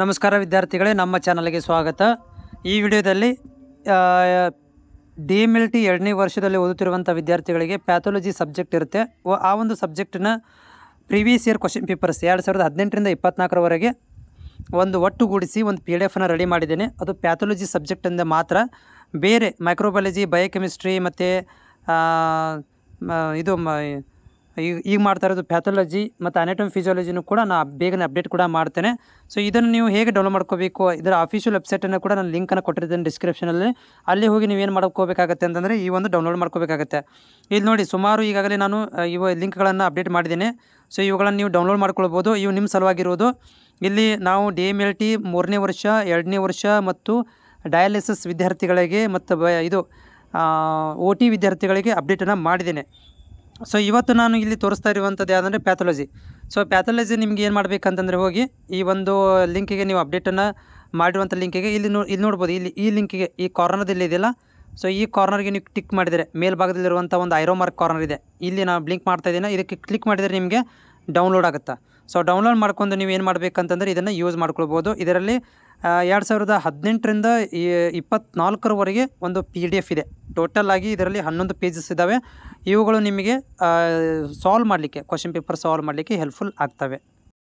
ನಮಸ್ಕಾರ ವಿದ್ಯಾರ್ಥಿಗಳೇ, ನಮ್ಮ ಚಾನಲ್ಗೆ ಸ್ವಾಗತ. ಈ ವಿಡಿಯೋದಲ್ಲಿ DMLT 2ನೇ ವರ್ಷದಲ್ಲಿ ಓದುತ್ತಿರುವಂಥ ವಿದ್ಯಾರ್ಥಿಗಳಿಗೆ ಪ್ಯಾಥಾಲಜಿ ಸಬ್ಜೆಕ್ಟ್ ಇರುತ್ತೆ. ಆ ಒಂದು ಸಬ್ಜೆಕ್ಟಿನ ಪ್ರೀವಿಯಸ್ ಇಯರ್ ಕ್ವಶನ್ ಪೇಪರ್ಸ್ 2018ರಿಂದ 24ರವರೆಗೆ ಒಂದು ಒಟ್ಟುಗೂಡಿಸಿ ಒಂದು PDF ರೆಡಿ ಮಾಡಿದ್ದೇನೆ. ಅದು ಪ್ಯಾಥಾಲಜಿ ಸಬ್ಜೆಕ್ಟಿಂದ ಮಾತ್ರ. ಬೇರೆ ಮೈಕ್ರೋಬಯಾಲಜಿ, ಬಯೋಕೆಮಿಸ್ಟ್ರಿ ಮತ್ತು ಈಗ ಮಾಡ್ತಾ ಇರೋದು ಪ್ಯಾಥಾಲಜಿ ಮತ್ತು ಅನಾಟಮಿ ಫಿಸಿಯಾಲಜಿನೂ ಕೂಡ ನಾನು ಬೇಗನೆ ಅಪ್ಡೇಟ್ ಕೂಡ ಮಾಡ್ತೇನೆ. ಸೊ ಇದನ್ನು ನೀವು ಹೇಗೆ ಡೌನ್ಲೋಡ್ ಮಾಡ್ಕೋಬೇಕು, ಇದರ ಅಫಿಷಿಯಲ್ ವೆಬ್ಸೈಟನ್ನು ಕೂಡ ನಾನು ಲಿಂಕನ್ನು ಕೊಟ್ಟಿರ್ತೇನೆ ಡಿಸ್ಕ್ರಿಪ್ಷನಲ್ಲಿ. ಅಲ್ಲಿ ಹೋಗಿ ನೀವೇನು ಮಾಡ್ಕೋಬೇಕಾಗತ್ತೆ ಅಂತಂದರೆ ಈ ಒಂದು ಡೌನ್ಲೋಡ್ ಮಾಡ್ಕೋಬೇಕಾಗತ್ತೆ. ಇಲ್ಲಿ ನೋಡಿ, ಸುಮಾರು ಈಗಾಗಲೇ ನಾನು ಇವು ಲಿಂಕ್ಗಳನ್ನು ಅಪ್ಡೇಟ್ ಮಾಡಿದ್ದೇನೆ. ಸೊ ಇವುಗಳನ್ನು ನೀವು ಡೌನ್ಲೋಡ್ ಮಾಡ್ಕೊಳ್ಬೋದು. ಇವು ನಿಮ್ಮ ಸಲುವಾಗಿರುವುದು. ಇಲ್ಲಿ ನಾವು DMLT 3ನೇ ವರ್ಷ, 2ನೇ ವರ್ಷ ಮತ್ತು ಡಯಾಲಿಸಿಸ್ ವಿದ್ಯಾರ್ಥಿಗಳಿಗೆ ಮತ್ತು OT ವಿದ್ಯಾರ್ಥಿಗಳಿಗೆ ಅಪ್ಡೇಟನ್ನು ಮಾಡಿದ್ದೇನೆ. ಸೊ ಇವತ್ತು ನಾನು ಇಲ್ಲಿ ತೋರಿಸ್ತಾ ಇರುವಂಥದ್ದು ಯಾವುದಂದರೆ ಪ್ಯಾಥಾಲಜಿ. ಸೊ ಪ್ಯಾಥಾಲಜಿ ನಿಮ್ಗೆ ಏನು ಮಾಡಬೇಕಂತಂದರೆ, ಹೋಗಿ ಈ ಒಂದು ಲಿಂಕಿಗೆ ನೀವು ಅಪ್ಡೇಟನ್ನು ಮಾಡಿರುವಂಥ ಲಿಂಕಿಗೆ ಇಲ್ಲಿ ನೋಡ್ಬೋದು. ಈ ಲಿಂಕಿಗೆ ಈ ಕಾರ್ನರ್ದಲ್ಲಿ ಇದೆಯಲ್ಲ, ಸೊ ಈ ಕಾರ್ನರ್ಗೆ ನೀವು ಕ್ಲಿಕ್ ಮಾಡಿದರೆ ಮೇಲ್ಭಾಗದಲ್ಲಿರುವಂಥ ಒಂದು ಐರೋ ಮಾರ್ಕ್ ಕಾರ್ನರ್ ಇದೆ. ಇಲ್ಲಿ ನಾನು ಬ್ಲಿಂಕ್ ಮಾಡ್ತಾ ಇದ್ದೀನಿ. ಇದಕ್ಕೆ ಕ್ಲಿಕ್ ಮಾಡಿದರೆ ನಿಮಗೆ ಡೌನ್ಲೋಡ್ ಆಗುತ್ತಾ. ಸೊ ಡೌನ್ಲೋಡ್ ಮಾಡ್ಕೊಂಡು ನೀವು ಏನು ಮಾಡಬೇಕಂತಂದರೆ ಇದನ್ನು ಯೂಸ್ ಮಾಡ್ಕೊಳ್ಬೋದು. ಇದರಲ್ಲಿ 2018ರಿಂದ 24ರವರೆಗೆ ಒಂದು PDF ಇದೆ. ಟೋಟಲ್ ಆಗಿ ಇದರಲ್ಲಿ 11 ಪೇಜಸ್ ಇದ್ದಾವೆ. ಇವುಗಳು ನಿಮಗೆ ಸಾಲ್ವ್ ಮಾಡಲಿಕ್ಕೆ, ಕ್ವಶನ್ ಪೇಪರ್ ಸಾಲ್ವ್ ಮಾಡಲಿಕ್ಕೆ ಹೆಲ್ಪ್ಫುಲ್ ಆಗ್ತವೆ.